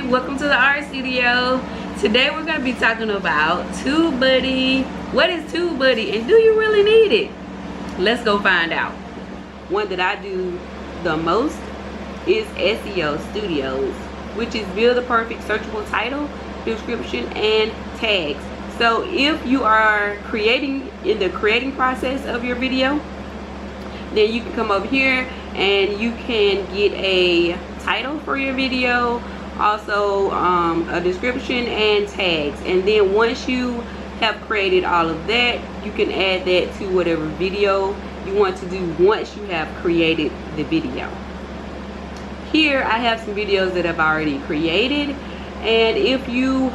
welcome to the art studio. Today we're going to be talking about Tubebuddy. What is Tubebuddy and do you really need it? Let's go find out. One that I do the most is SEO Studios, which is build a perfect searchable title, description, and tags. So if you are in the creating process of your video, then you can come over here and you can get a title for your video, also a description and tags. And then once you have created all of that, you can add that to whatever video you want to do once you have created the video. Here I have some videos that I've already created, and if you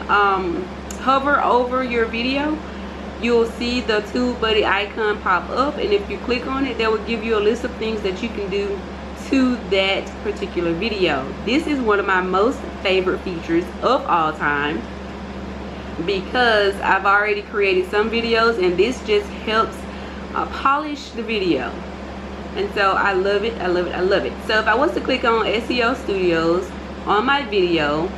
hover over your video, you'll see the Tubebuddy icon pop up, and if you click on it, that will give you a list of things that you can do to that particular video. This is one of my most favorite features of all time because I've already created some videos, and this just helps polish the video. And so I love it, I love it, I love it. So if I was to click on SEO Studios on my video,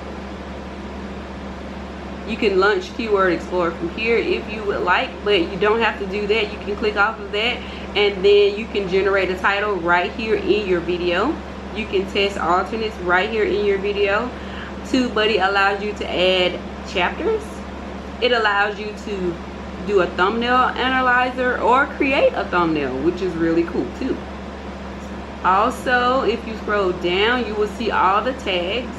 you can launch Keyword Explorer from here if you would like, but you don't have to do that. You can click off of that, and then you can generate a title right here in your video. You can test alternates right here in your video. Tubebuddy allows you to add chapters. It allows you to do a thumbnail analyzer or create a thumbnail, which is really cool too. Also, if you scroll down, you will see all the tags.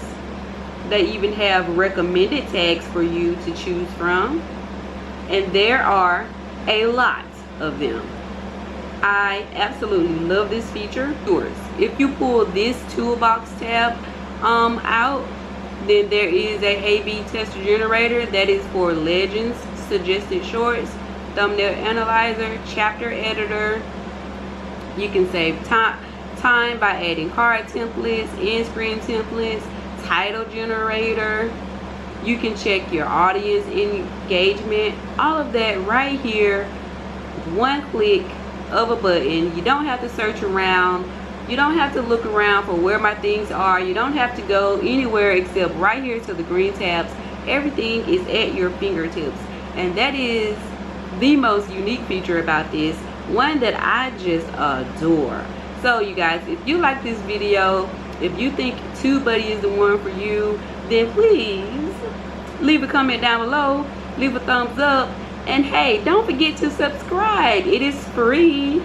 They even have recommended tags for you to choose from, and there are a lot of them. I absolutely love this feature. If you pull this toolbox tab out, then there is a A/B tester generator that is for legends, suggested shorts, thumbnail analyzer, chapter editor. You can save time by adding card templates, end screen templates, title generator. You can check your audience engagement, all of that right here with one click of a button. You don't have to search around, you don't have to look around for where my things are, you don't have to go anywhere except right here to the green tabs. Everything is at your fingertips, and that is the most unique feature about this, one that I just adore. So you guys, if you like this video, if you think Tubebuddy is the one for you, then please leave a comment down below, leave a thumbs up, and hey, don't forget to subscribe. It is free.